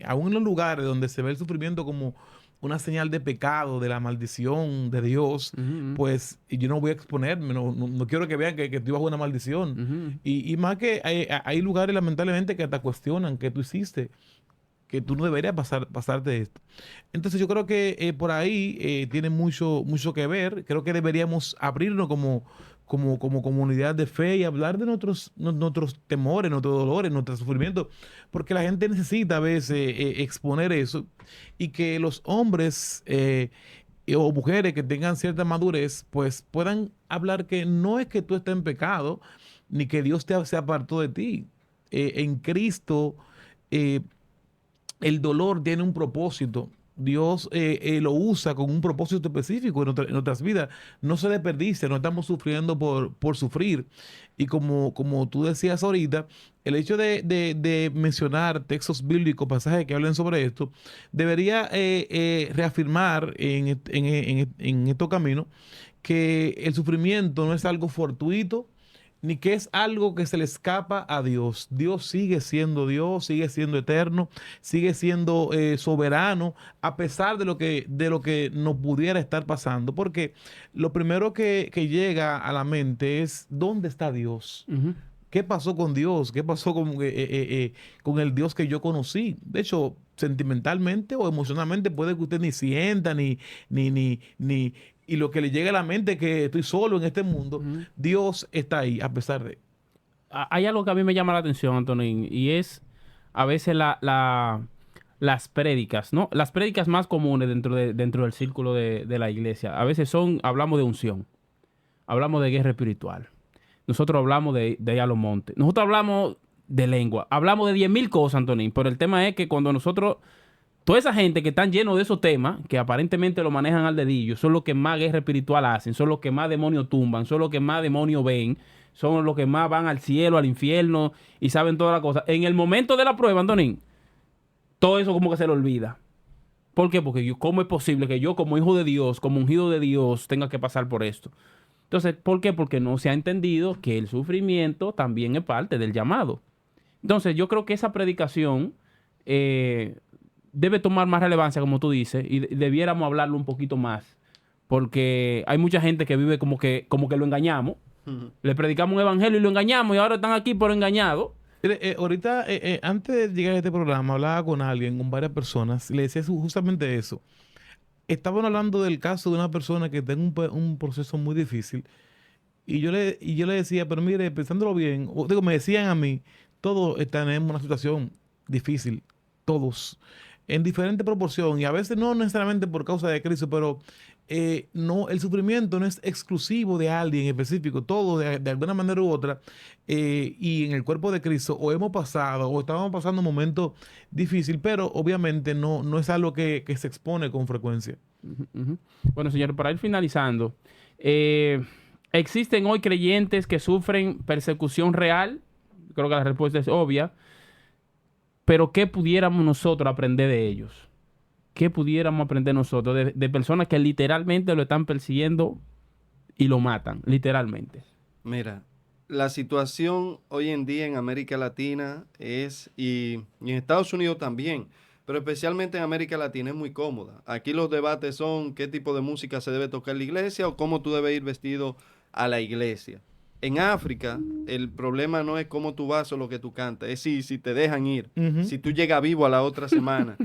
aún en los lugares donde se ve el sufrimiento como una señal de pecado, de la maldición de Dios, pues yo no voy a exponerme, no quiero que vean que estoy bajo una maldición. Y más que hay lugares lamentablemente que hasta cuestionan que tú hiciste, que tú no deberías pasarte esto. Entonces yo creo que por ahí tiene mucho que ver. Creo que deberíamos abrirnos como comunidad de fe y hablar de nuestros temores, nuestros dolores, nuestros sufrimientos, porque la gente necesita a veces exponer eso y que los hombres o mujeres que tengan cierta madurez pues puedan hablar que no es que tú estés en pecado ni que Dios se apartó de ti. En Cristo el dolor tiene un propósito. Dios lo usa con un propósito específico en nuestras vidas. No se desperdicia, no estamos sufriendo por sufrir. Y como tú decías ahorita, el hecho de mencionar textos bíblicos, pasajes que hablen sobre esto, debería reafirmar en estos caminos que el sufrimiento no es algo fortuito, ni que es algo que se le escapa a Dios. Dios, sigue siendo eterno, sigue siendo soberano, a pesar de lo que nos pudiera estar pasando. Porque lo primero que llega a la mente es, ¿dónde está Dios? ¿Qué pasó con Dios? ¿Qué pasó con el Dios que yo conocí? De hecho, sentimentalmente o emocionalmente puede que usted ni sienta, ni y lo que le llega a la mente es que estoy solo en este mundo. Dios está ahí, a pesar de... Hay algo que a mí me llama la atención, Antonín, y es a veces las prédicas, ¿no? Las prédicas más comunes dentro del círculo de la iglesia. A veces hablamos de unción, hablamos de guerra espiritual. Nosotros hablamos de ir a los montes. Nosotros hablamos de lengua. Hablamos de 10,000 cosas, Antonín, pero el tema es que cuando nosotros... Toda esa gente que están llenos de esos temas, que aparentemente lo manejan al dedillo, son los que más guerra espiritual hacen, son los que más demonios tumban, son los que más demonios ven, son los que más van al cielo, al infierno y saben todas las cosas. En el momento de la prueba, Antonín, todo eso como que se le olvida. ¿Por qué? Porque ¿cómo es posible que yo como hijo de Dios, como ungido de Dios, tenga que pasar por esto? Entonces, ¿por qué? Porque no se ha entendido que el sufrimiento también es parte del llamado. Entonces, yo creo que esa predicación debe tomar más relevancia, como tú dices, y debiéramos hablarlo un poquito más, porque hay mucha gente que vive como que lo engañamos. Le predicamos un evangelio y lo engañamos, y ahora están aquí por engañados. Mire, ahorita, antes de llegar a este programa, hablaba con alguien, con varias personas, y le decía justamente eso. Estaban hablando del caso de una persona que tiene un proceso muy difícil, y yo le decía, pero mire, pensándolo bien, digo, me decían a mí, todos están en una situación difícil, todos, en diferente proporción, y a veces no necesariamente por causa de Cristo, pero no, el sufrimiento no es exclusivo de alguien en específico, todos de alguna manera u otra, y en el cuerpo de Cristo, o hemos pasado, o estamos pasando un momento difícil, pero obviamente no es algo que se expone con frecuencia. Ujú, ujú. Bueno, señor, para ir finalizando, ¿existen hoy creyentes que sufren persecución real? Creo que la respuesta es obvia. Pero ¿qué pudiéramos nosotros aprender de ellos? ¿Qué pudiéramos aprender nosotros de personas que literalmente lo están persiguiendo y lo matan? Literalmente. Mira, la situación hoy en día en América Latina y en Estados Unidos también, pero especialmente en América Latina es muy cómoda. Aquí los debates son qué tipo de música se debe tocar en la iglesia o cómo tú debes ir vestido a la iglesia. En África, el problema no es cómo tú vas o lo que tú cantas, es si te dejan ir, Ujú. si tú llegas vivo a la otra semana.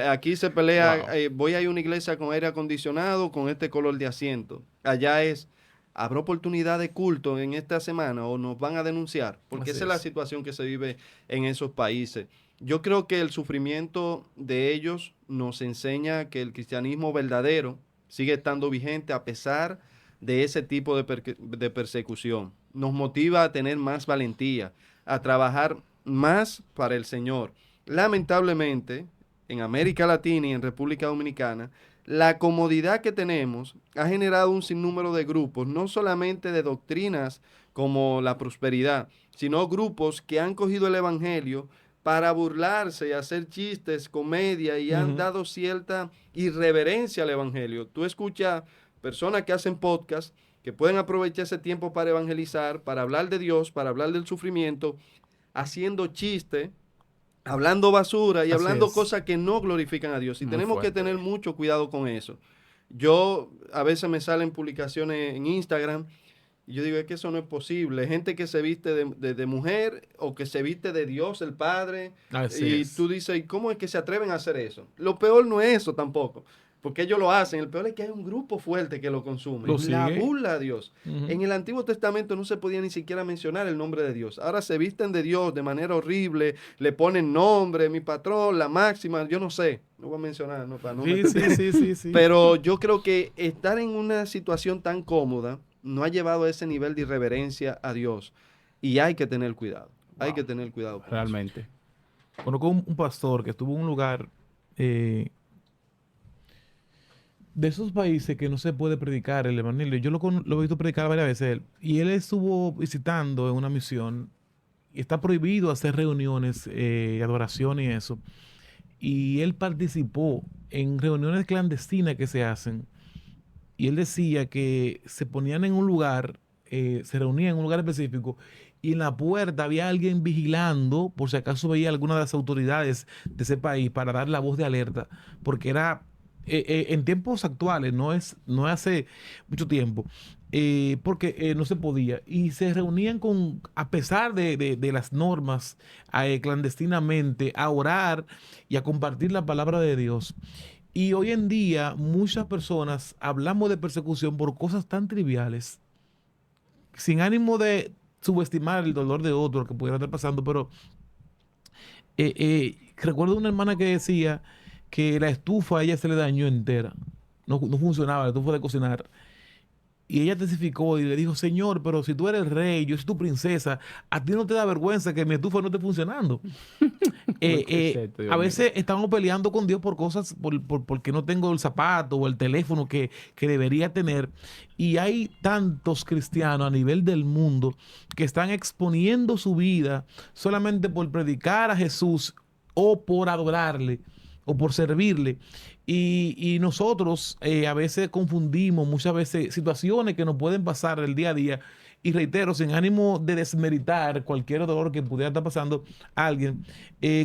Aquí se pelea, Wow. voy a ir a una iglesia con aire acondicionado, con este color de asiento. Allá es, ¿habrá oportunidad de culto en esta semana o nos van a denunciar? Porque Así esa es la es. situación que se vive en esos países. Yo creo que el sufrimiento de ellos nos enseña que el cristianismo verdadero sigue estando vigente a pesar de ese tipo de persecución. Nos motiva a tener más valentía, a trabajar más para el Señor. Lamentablemente, en América Latina y en República Dominicana, la comodidad que tenemos ha generado un sinnúmero de grupos, no solamente de doctrinas como la prosperidad, sino grupos que han cogido el Evangelio para burlarse y hacer chistes, comedia, y han Ujú. dado cierta irreverencia al Evangelio. Tú escuchas personas que hacen podcast, que pueden aprovechar ese tiempo para evangelizar, para hablar de Dios, para hablar del sufrimiento, haciendo chistes, hablando basura y Así hablando es. cosas que no glorifican a Dios. Y Muy tenemos que fuerte. tener mucho cuidado con eso. Yo a veces me salen publicaciones en Instagram y yo digo, es que eso no es posible. Gente que se viste de mujer o que se viste de Dios, el Padre. Así Y tú es. dices, ¿y cómo es que se atreven a hacer eso? Lo peor no es eso tampoco, porque ellos lo hacen. El peor es que hay un grupo fuerte que lo consume. Lo La sigue. burla a Dios. Ujú. En el Antiguo Testamento no se podía ni siquiera mencionar el nombre de Dios. Ahora se visten de Dios de manera horrible, le ponen nombre, mi patrón, la máxima, yo no sé. No voy a mencionar, no, para no Sí, meterme. sí, sí, sí, sí. Pero yo creo que estar en una situación tan cómoda no ha llevado a ese nivel de irreverencia a Dios. Y hay que tener cuidado. Hay Wow. que tener cuidado con eso. Realmente. Conozco un pastor que estuvo en un lugar eh, de esos países que no se puede predicar el evangelio. Yo lo he visto predicar varias veces él. Y él estuvo visitando en una misión y está prohibido hacer reuniones de adoración y eso. Y él participó en reuniones clandestinas que se hacen. Y él decía que se ponían en un lugar, se reunían en un lugar específico y en la puerta había alguien vigilando por si acaso veía alguna de las autoridades de ese país para dar la voz de alerta, porque era en tiempos actuales, no es hace mucho tiempo, porque no se podía. Y se reunían a pesar de las normas, clandestinamente, a orar y a compartir la palabra de Dios. Y hoy en día muchas personas hablamos de persecución por cosas tan triviales, sin ánimo de subestimar el dolor de otro que pudiera estar pasando, pero recuerdo una hermana que decía que la estufa a ella se le dañó entera, no funcionaba la estufa de cocinar. Y ella testificó y le dijo, Señor, pero si tú eres el rey, yo soy tu princesa, a ti no te da vergüenza que mi estufa no esté funcionando. Exacto, A Dios mío. veces estamos peleando con Dios por cosas, porque no tengo el zapato o el teléfono que debería tener. Y hay tantos cristianos a nivel del mundo que están exponiendo su vida solamente por predicar a Jesús o por adorarle o por servirle. Y nosotros a veces confundimos muchas veces situaciones que nos pueden pasar el día a día Y reitero, sin ánimo de desmeritar cualquier dolor que pudiera estar pasando a alguien,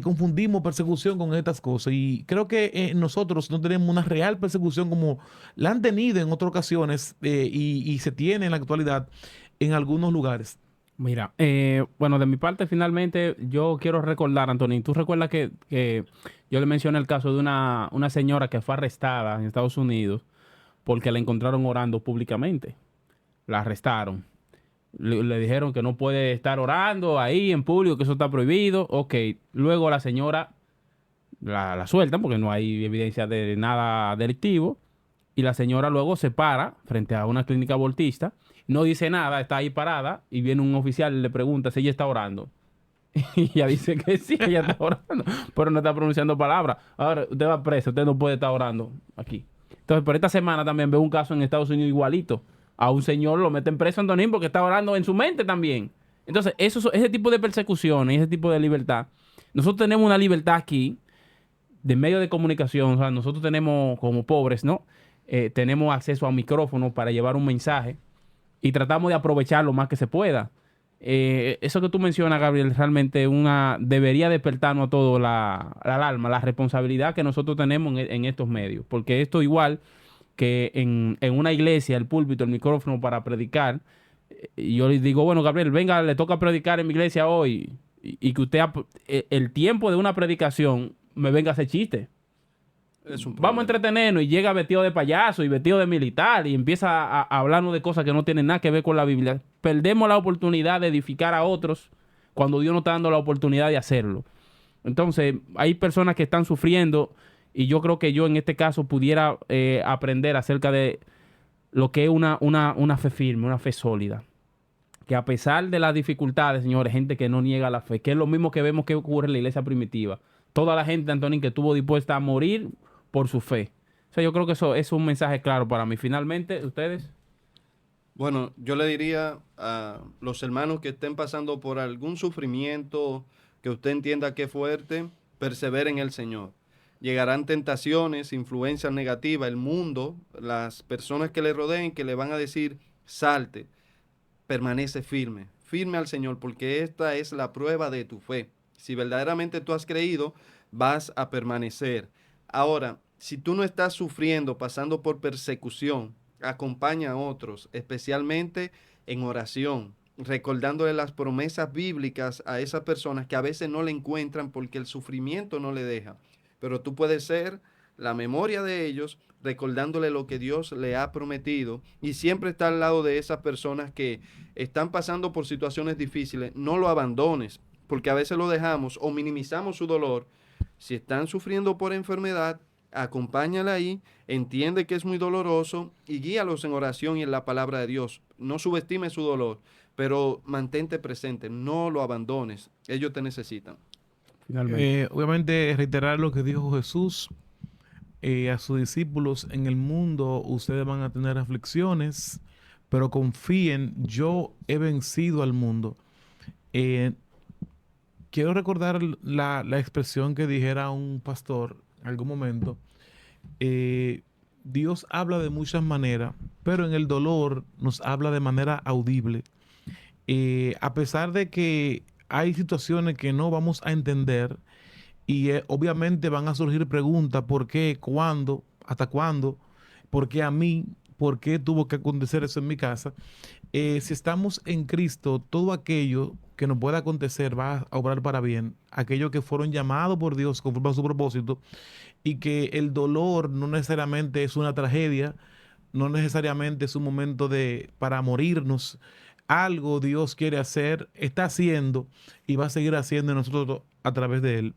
confundimos persecución con estas cosas. Y creo que nosotros no tenemos una real persecución como la han tenido en otras ocasiones y se tiene en la actualidad en algunos lugares. Mira, bueno, de mi parte, finalmente, yo quiero recordar, Antonín, tú recuerdas que yo le mencioné el caso de una señora que fue arrestada en Estados Unidos porque la encontraron orando públicamente. La arrestaron. Le dijeron que no puede estar orando ahí en público, que eso está prohibido. Ok, luego la señora la sueltan porque no hay evidencia de nada delictivo. Y la señora luego se para frente a una clínica abortista, no dice nada, está ahí parada y viene un oficial y le pregunta si ella está orando. Y ella dice que sí, ella está orando, pero no está pronunciando palabras. Ahora, usted va preso, usted no puede estar orando aquí. Entonces, por esta semana también veo un caso en Estados Unidos igualito. A un señor lo meten preso, Antonín, porque está orando en su mente también. Entonces, ese tipo de persecuciones, ese tipo de libertad, nosotros tenemos una libertad aquí de medio de comunicación. O sea, nosotros tenemos como pobres, ¿no? Tenemos acceso a micrófonos para llevar un mensaje y tratamos de aprovechar lo más que se pueda. Eso que tú mencionas, Gabriel, realmente debería despertarnos a todos la alarma, la responsabilidad que nosotros tenemos en estos medios. Porque esto igual que en una iglesia, el púlpito, el micrófono para predicar, y yo les digo, bueno, Gabriel, venga, le toca predicar en mi iglesia hoy, y que usted, el tiempo de una predicación, me venga a hacer chiste. Vamos a entretenernos y llega vestido de payaso y vestido de militar y empieza a hablarnos de cosas que no tienen nada que ver con la Biblia. Perdemos la oportunidad de edificar a otros cuando Dios nos está dando la oportunidad de hacerlo. Entonces, hay personas que están sufriendo y yo creo que yo en este caso pudiera aprender acerca de lo que es una fe firme, una fe sólida. Que a pesar de las dificultades, señores, gente que no niega la fe, que es lo mismo que vemos que ocurre en la iglesia primitiva. Toda la gente, Antonín, que estuvo dispuesta a morir por su fe. O sea, yo creo que eso es un mensaje claro para mí. Finalmente, ¿ustedes? Bueno, yo le diría a los hermanos que estén pasando por algún sufrimiento que usted entienda que es fuerte, persevere en el Señor. Llegarán tentaciones, influencias negativas, el mundo, las personas que le rodeen, que le van a decir, salte, permanece firme, firme al Señor, porque esta es la prueba de tu fe. Si verdaderamente tú has creído, vas a permanecer. Ahora, si tú no estás sufriendo, pasando por persecución, acompaña a otros, especialmente en oración, recordándole las promesas bíblicas a esas personas que a veces no le encuentran porque el sufrimiento no le deja. Pero tú puedes ser la memoria de ellos, recordándole lo que Dios le ha prometido y siempre estar al lado de esas personas que están pasando por situaciones difíciles. No lo abandones, porque a veces lo dejamos o minimizamos su dolor. Si están sufriendo por enfermedad, acompáñala ahí, entiende que es muy doloroso y guíalos en oración y en la palabra de Dios. No subestime su dolor, pero mantente presente, no lo abandones. Ellos te necesitan. Finalmente. Obviamente, reiterar lo que dijo Jesús a sus discípulos: en el mundo ustedes van a tener aflicciones, pero confíen, yo he vencido al mundo. Quiero recordar la expresión que dijera un pastor en algún momento. Dios habla de muchas maneras, pero en el dolor nos habla de manera audible. A pesar de que hay situaciones que no vamos a entender y obviamente van a surgir preguntas: ¿por qué? ¿Cuándo? ¿Hasta cuándo? ¿Por qué a mí? ¿Por qué tuvo que acontecer eso en mi casa? Si estamos en Cristo, todo aquello que nos pueda acontecer va a obrar para bien. Aquellos que fueron llamados por Dios conforme a su propósito, y que el dolor no necesariamente es una tragedia, no necesariamente es un momento para morirnos. Algo Dios quiere hacer, está haciendo y va a seguir haciendo en nosotros a través de Él.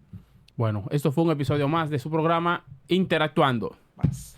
Bueno, esto fue un episodio más de su programa Interactuando. Más.